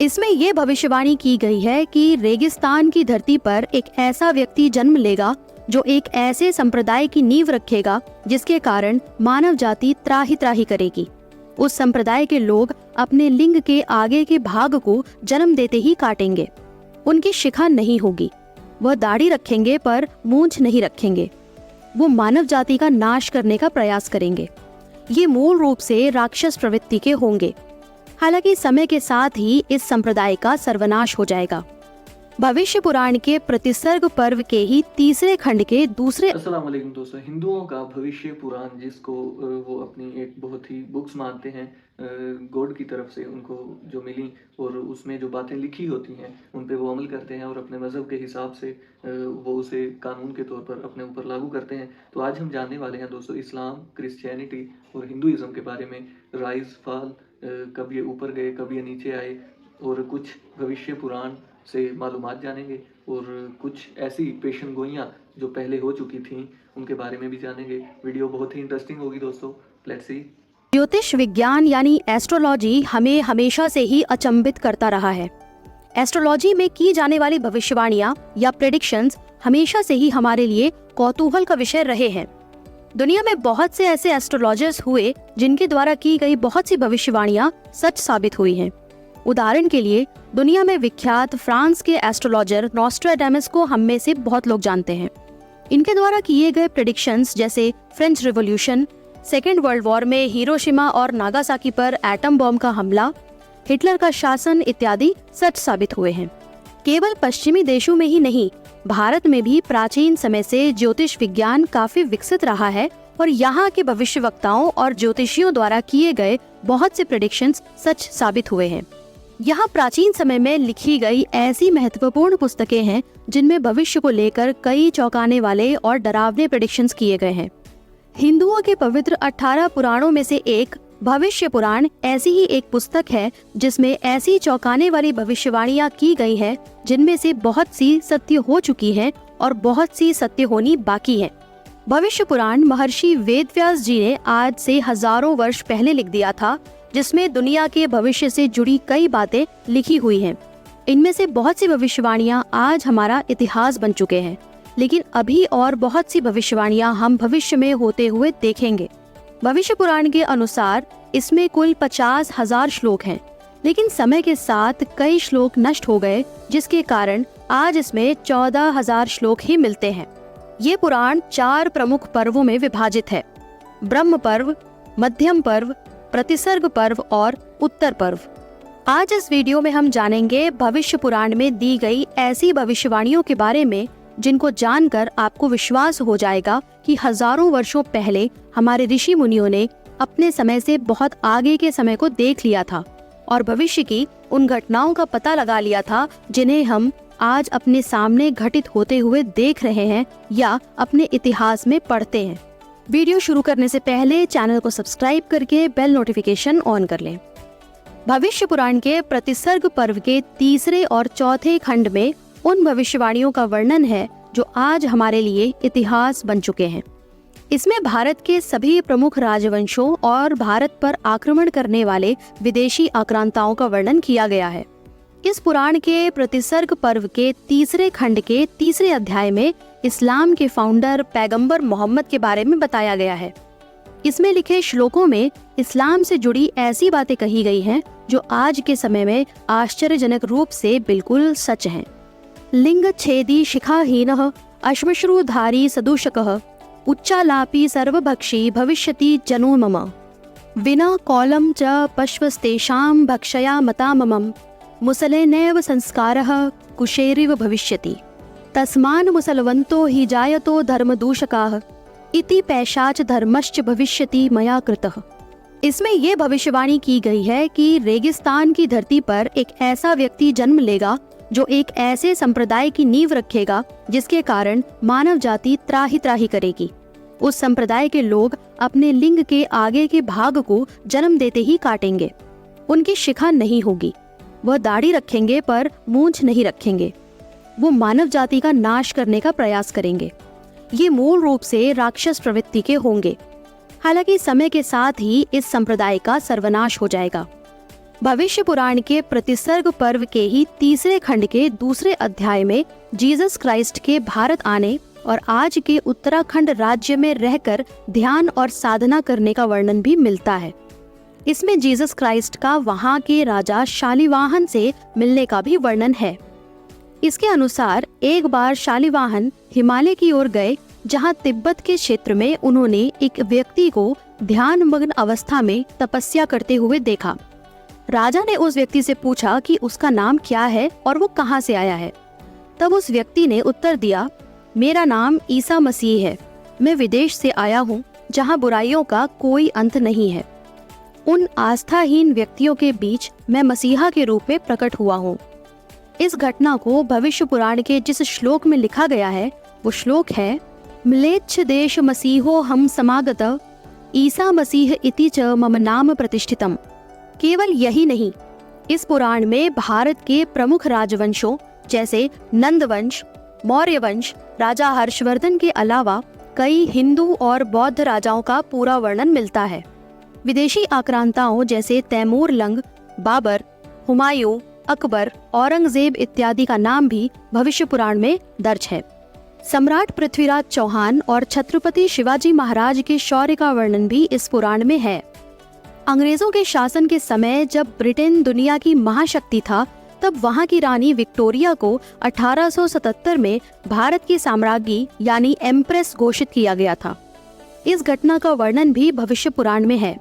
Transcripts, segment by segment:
इसमें ये भविष्यवाणी की गई है कि रेगिस्तान की धरती पर एक ऐसा व्यक्ति जन्म लेगा जो एक ऐसे संप्रदाय की नींव रखेगा जिसके कारण मानव जाति त्राही त्राही करेगी। उस संप्रदाय के लोग अपने लिंग के आगे के भाग को जन्म देते ही काटेंगे। उनकी शिखा नहीं होगी। वह दाढ़ी रखेंगे पर मूंछ नहीं रखेंगे। वो मानव जाति का नाश करने का प्रयास करेंगे। ये मूल रूप से राक्षस प्रवृत्ति के होंगे। हालांकि समय के साथ ही इस संप्रदाय का सर्वनाश हो जाएगा। भविष्य पुराण के प्रतिसर्ग पर्व के ही तीसरे खंड के दूसरे। अस्सलाम वालेकुम दोस्तों, हिंदुओं का भविष्य पुराण जिसको वो अपनी एक बहुत ही बुक्स मानते हैं, गॉड की तरफ से उनको जो मिली और उसमें जो बातें लिखी होती हैं उन पे वो अमल करते हैं और अपने मज़हब के हिसाब से वो उसे कानून के तौर पर अपने ऊपर लागू करते हैं। तो आज हम जानने वाले हैं दोस्तों इस्लाम, क्रिश्चियनिटी और हिंदुइज़्म के बारे में। राइज फॉल, कब ये ऊपर गए, कब ये नीचे आए, और कुछ भविष्य पुराण से मालूमात जानेंगे और कुछ ऐसी पेशन गोइयाँ जो पहले हो चुकी थीं उनके बारे में भी जानेंगे। वीडियो बहुत ही इंटरेस्टिंग होगी दोस्तों, लेट्स सी। ज्योतिष विज्ञान यानी एस्ट्रोलॉजी हमें हमेशा से ही अचंभित करता रहा है। एस्ट्रोलॉजी में की जाने वाली भविष्यवाणियां या प्रेडिक्शंस हमेशा से ही हमारे लिए कौतूहल का विषय रहे हैं। दुनिया में बहुत से ऐसे एस्ट्रोलॉजर्स हुए जिनके द्वारा की गई बहुत सी भविष्यवाणियां सच साबित हुई हैं। उदाहरण के लिए दुनिया में विख्यात फ्रांस के एस्ट्रोलॉजर नॉस्ट्राडामस को हम में से बहुत लोग जानते हैं। इनके द्वारा किए गए प्रेडिक्शंस जैसे French revolution, second world war में हिरोशिमा और नागासाकी पर एटम बॉम्ब का हमला, हिटलर का शासन इत्यादि सच साबित हुए हैं। केवल पश्चिमी देशों में ही नहीं, भारत में भी प्राचीन समय से ज्योतिष विज्ञान काफी विकसित रहा है और यहाँ के भविष्यवक्ताओं और ज्योतिषियों द्वारा किए गए बहुत से प्रेडिक्शंस सच साबित हुए हैं। यहाँ प्राचीन समय में लिखी गई ऐसी महत्वपूर्ण पुस्तकें हैं जिनमें भविष्य को लेकर कई चौंकाने वाले और डरावने प्रेडिक्शंस किए गए हैं। हिंदुओं के पवित्र 18 पुराणों में से एक भविष्य पुराण ऐसी ही एक पुस्तक है जिसमें ऐसी चौंकाने वाली भविष्यवाणियां की गई हैं जिनमें से बहुत सी सत्य हो चुकी हैं और बहुत सी सत्य होनी बाकी है। भविष्य पुराण महर्षि वेदव्यास जी ने आज से हजारों वर्ष पहले लिख दिया था, जिसमें दुनिया के भविष्य से जुड़ी कई बातें लिखी हुई हैं। इनमें से बहुत सी भविष्यवाणियां आज हमारा इतिहास बन चुके हैं, लेकिन अभी और बहुत सी भविष्यवाणियां हम भविष्य में होते हुए देखेंगे। भविष्य पुराण के अनुसार इसमें कुल 50,000 श्लोक हैं, लेकिन समय के साथ कई श्लोक नष्ट हो गए, जिसके कारण आज इसमें 14,000 श्लोक ही मिलते हैं। ये पुराण 4 प्रमुख पर्वों में विभाजित है: ब्रह्म पर्व, मध्यम पर्व, प्रतिसर्ग पर्व और उत्तर पर्व। आज इस वीडियो में हम जानेंगे भविष्य पुराण में दी गई ऐसी भविष्यवाणियों के बारे में जिनको जानकर आपको विश्वास हो जाएगा कि हजारों वर्षों पहले हमारे ऋषि मुनियों ने अपने समय से बहुत आगे के समय को देख लिया था और भविष्य की उन घटनाओं का पता लगा लिया था जिन्हें हम आज अपने सामने घटित होते हुए देख रहे हैं या अपने इतिहास में पढ़ते हैं। वीडियो शुरू करने से पहले चैनल को सब्सक्राइब करके बेल नोटिफिकेशन ऑन कर लें। भविष्य पुराण के प्रतिसर्ग पर्व के तीसरे और चौथे खंड में उन भविष्यवाणियों का वर्णन है जो आज हमारे लिए इतिहास बन चुके हैं। इसमें भारत के सभी प्रमुख राजवंशों और भारत पर आक्रमण करने वाले विदेशी आक्रांताओं का वर्णन किया गया है। इस पुराण के प्रतिसर्ग पर्व के तीसरे खंड के तीसरे अध्याय में इस्लाम के फाउंडर पैगंबर मोहम्मद के बारे में बताया गया है। इसमें लिखे श्लोकों में इस्लाम से जुड़ी ऐसी बातें कही गई हैं जो आज के समय में आश्चर्यजनक रूप से बिल्कुल सच हैं। लिंग छेदी शिखाहीनः अश्मश्रुधारी सदूषकः उच्चालापी सर्वभक्षी भविष्यति जनो मम विना कौलं च पश्वस्तेषां भक्षया मता ममं मुसलेनैव संस्कारः कुशेरिव भविष्यति तस्मान् मुसलवन्तो हि जायतो धर्मदूषकाः इति पैशाच धर्मश्च भविष्यति मया कृतः। इसमें ये भविष्यवाणी की गई है कि रेगिस्तान की धरती पर एक ऐसा व्यक्ति जन्म लेगा जो एक ऐसे संप्रदाय की नींव रखेगा जिसके कारण मानव जाति त्राही त्राही करेगी। उस संप्रदाय के लोग अपने लिंग के आगे के भाग को जन्म देते ही काटेंगे। उनकी शिखा नहीं होगी। वह दाढ़ी रखेंगे पर मूंछ नहीं रखेंगे। वो मानव जाति का नाश करने का प्रयास करेंगे। ये मूल रूप से राक्षस प्रवृत्ति के होंगे। हालांकि समय के साथ ही इस संप्रदाय का सर्वनाश हो जाएगा। भविष्य पुराण के प्रतिसर्ग पर्व के ही तीसरे खंड के दूसरे अध्याय में जीसस क्राइस्ट के भारत आने और आज के उत्तराखंड राज्य में रहकर ध्यान और साधना करने का वर्णन भी मिलता है। इसमें जीसस क्राइस्ट का वहाँ के राजा शालिवाहन से मिलने का भी वर्णन है। इसके अनुसार एक बार शालिवाहन हिमालय की ओर गए, जहाँ तिब्बत के क्षेत्र में उन्होंने एक व्यक्ति को ध्यान मग्न अवस्था में तपस्या करते हुए देखा। राजा ने उस व्यक्ति से पूछा कि उसका नाम क्या है और वो कहाँ से आया है। तब उस व्यक्ति ने उत्तर दिया, मेरा नाम ईसा मसीह है, मैं विदेश से आया हूँ जहाँ बुराइयों का कोई अंत नहीं है। उन आस्थाहीन व्यक्तियों के बीच मैं मसीहा के रूप में प्रकट हुआ हूँ। इस घटना को भविष्य पुराण के जिस श्लोक में लिखा गया है वो श्लोक है, म्लेच्छ देश मसीहो हम समागत ईसा मसीह इति च मम नाम प्रतिष्ठितम। केवल यही नहीं, इस पुराण में भारत के प्रमुख राजवंशों जैसे नंद वंश, मौर्य वंश, राजा हर्षवर्धन के अलावा कई हिंदू और बौद्ध राजाओं का पूरा वर्णन मिलता है। विदेशी आक्रांताओं जैसे तैमूर लंग, बाबर, हुमायूं, अकबर, औरंगजेब इत्यादि का नाम भी भविष्य पुराण में दर्ज है। सम्राट पृथ्वीराज चौहान और छत्रपति शिवाजी महाराज के शौर्य का वर्णन भी इस पुराण में है। अंग्रेजों के शासन के समय जब ब्रिटेन दुनिया की महाशक्ति था, तब वहां की रानी विक्टोरिया को 1877 में भारत की साम्राज्ञी यानी एम्प्रेस घोषित किया गया था। इस घटना का वर्णन भी भविष्य पुराण में है।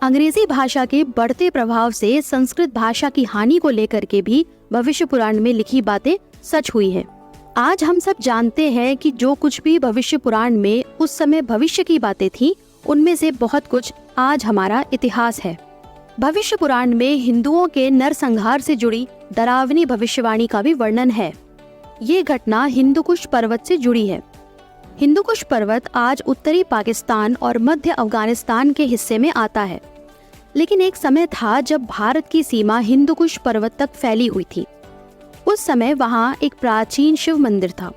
अंग्रेजी भाषा के बढ़ते प्रभाव से संस्कृत भाषा की हानि को लेकर के भी भविष्य पुराण में लिखी बातें सच हुई है। आज हम सब जानते हैं कि जो कुछ भी भविष्य पुराण में उस समय भविष्य की बातें थी, उनमें से बहुत कुछ आज हमारा इतिहास है। भविष्य पुराण में हिंदुओं के नरसंहार से जुड़ी डरावनी भविष्यवाणी का भी वर्णन है। ये घटना हिंदुकुश पर्वत से जुड़ी है। हिंदुकुश पर्वत आज उत्तरी पाकिस्तान और मध्य अफगानिस्तान के हिस्से में आता है, लेकिन एक समय था जब भारत की सीमा हिंदुकुश पर्वत तक फैली हुई थी। उस समय वहाँ एक प्राचीन शिव मंदिर था।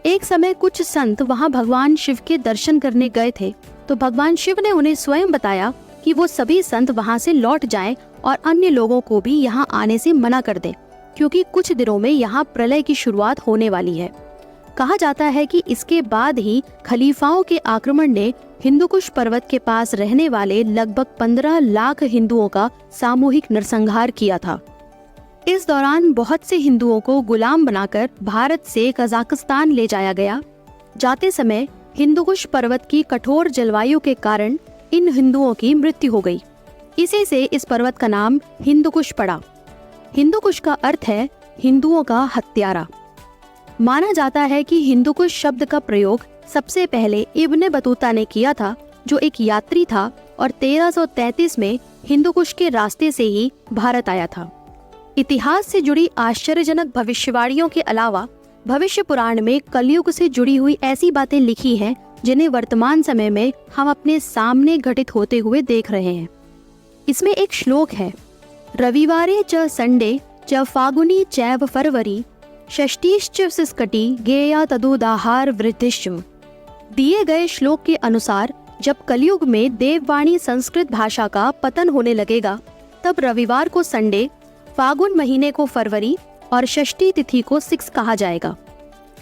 एक समय कुछ संत वहाँ भगवान शिव के दर्शन करने गए थे, तो भगवान शिव ने उन्हें स्वयं बताया कि वो सभी संत वहाँ से लौट जाएं और अन्य लोगों को भी यहाँ आने से मना कर दें, क्योंकि कुछ दिनों में यहाँ प्रलय की शुरुआत होने वाली है। कहा जाता है कि इसके बाद ही खलीफाओं के आक्रमण ने हिंदुकुश पर्वत के पास रहने वाले लगभग 15 लाख हिंदुओं का सामूहिक नरसंहार किया था। इस दौरान बहुत से हिंदुओं को गुलाम बनाकर भारत से कजाकिस्तान ले जाया गया। जाते समय हिंदुकुश पर्वत की कठोर जलवायु के कारण इन हिंदुओं की मृत्यु हो गई। इसी से इस पर्वत का नाम हिंदुकुश पड़ा। हिंदुकुश का अर्थ है हिंदुओं का हत्यारा। माना जाता है कि हिंदुकुश शब्द का प्रयोग सबसे पहले इब्ने बतूता ने किया था, जो एक यात्री था और 1333 में हिंदुकुश के रास्ते से ही भारत आया था। इतिहास से जुड़ी आश्चर्यजनक भविष्यवाणियों के अलावा भविष्य पुराण में कलयुग से जुड़ी हुई ऐसी बातें लिखी हैं जिन्हें वर्तमान समय में हम अपने सामने घटित होते हुए देख रहे हैं। इसमें एक श्लोक है, रविवारे च संडे च फागुनी चैव फरवरी षष्टीश्च सिस्कटी गेया तदुदाहार वृद्धिश्च। दिए गए श्लोक के अनुसार जब कलयुग में देववाणी संस्कृत भाषा का पतन होने लगेगा, तब रविवार को संडे, फागुन महीने को फरवरी और षष्ठी तिथि को सिक्स कहा जाएगा।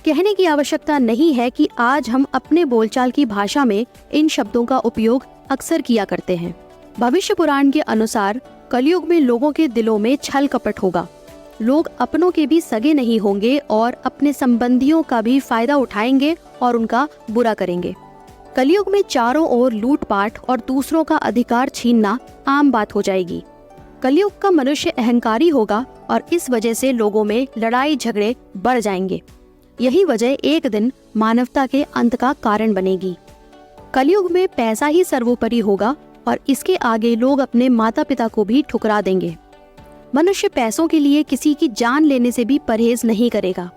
कहने की आवश्यकता नहीं है कि आज हम अपने बोलचाल की भाषा में इन शब्दों का उपयोग अक्सर किया करते हैं। भविष्य पुराण के अनुसार कलयुग में लोगों के दिलों में छल कपट होगा। लोग अपनों के भी सगे नहीं होंगे और अपने संबंधियों का भी फायदा उठाएंगे और उनका बुरा करेंगे। कलयुग में चारों ओर लूटपाट और दूसरों का अधिकार छीनना आम बात हो जाएगी। कलयुग का मनुष्य अहंकारी होगा और इस वजह से लोगों में लड़ाई झगड़े बढ़ जाएंगे। यही वजह एक दिन मानवता के अंत का कारण बनेगी। कलयुग में पैसा ही सर्वोपरि होगा और इसके आगे लोग अपने माता पिता को भी ठुकरा देंगे। मनुष्य पैसों के लिए किसी की जान लेने से भी परहेज नहीं करेगा।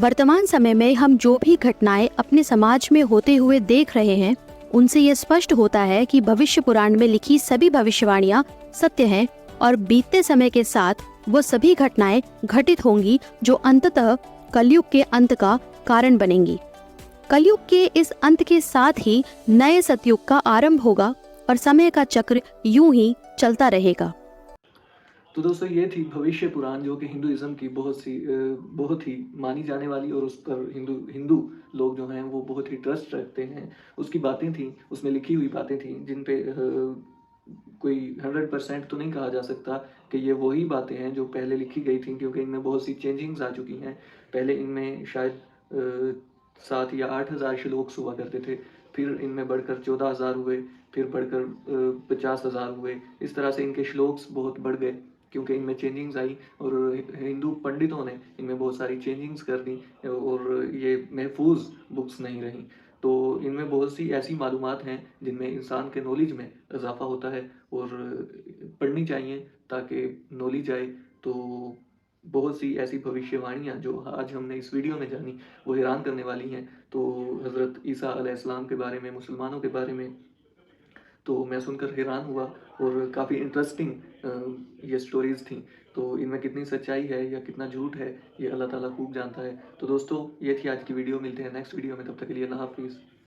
वर्तमान समय में हम जो भी घटनाएं अपने समाज में होते हुए देख रहे हैं, उनसे ये स्पष्ट होता है कि भविष्य पुराण में लिखी सभी भविष्यवाणियां सत्य हैं और बीतते समय के साथ वो सभी घटनाएं घटित होंगी जो अंततः कलयुग के अंत का कारण बनेंगी। कलयुग के इस अंत के साथ ही नए सतयुग का आरंभ होगा और समय का चक्र यूं ही चलता रहेगा। तो दोस्तों ये थी भविष्य पुराण, जो कि हिंदुइज़्म की बहुत ही मानी जाने वाली और उस पर हिंदू हिंदू लोग जो हैं वो बहुत ही ट्रस्ट रखते हैं। उसकी बातें थीं, उसमें लिखी हुई बातें थीं जिन पे कोई 100% तो नहीं कहा जा सकता कि ये वही बातें हैं जो पहले लिखी गई थीं, क्योंकि इनमें बहुत सी चेंजिंग्स आ चुकी हैं। पहले इनमें शायद 7 या 8,000 श्लोक्स हुआ करते थे, फिर इनमें बढ़कर 14,000 हुए, फिर बढ़कर 50,000 हुए। इस तरह से इनके श्लोक्स बहुत बढ़ गए, क्योंकि इनमें चेंजिंग्स आई और हिंदू पंडितों ने इनमें बहुत सारी चेंजिंग्स कर दी और ये महफूज बुक्स नहीं रहीं। तो इनमें बहुत सी ऐसी मालूमात हैं जिनमें इंसान के नॉलेज में इजाफा होता है और पढ़नी चाहिए ताकि नॉलेज आए। तो बहुत सी ऐसी भविष्यवाणियाँ जो आज हमने इस वीडियो में जानी, वो हैरान करने वाली हैं। तो हज़रत ईसा अलैहिस्सलाम के बारे में, मुसलमानों के बारे में तो मैं सुनकर हैरान हुआ और काफ़ी इंटरेस्टिंग ये स्टोरीज़ थीं। तो इनमें कितनी सच्चाई है या कितना झूठ है, ये अल्लाह ताला खूब जानता है। तो दोस्तों ये थी आज की वीडियो, मिलते हैं नेक्स्ट वीडियो में, तब तक के लिए अल्लाह हाफ़िज़।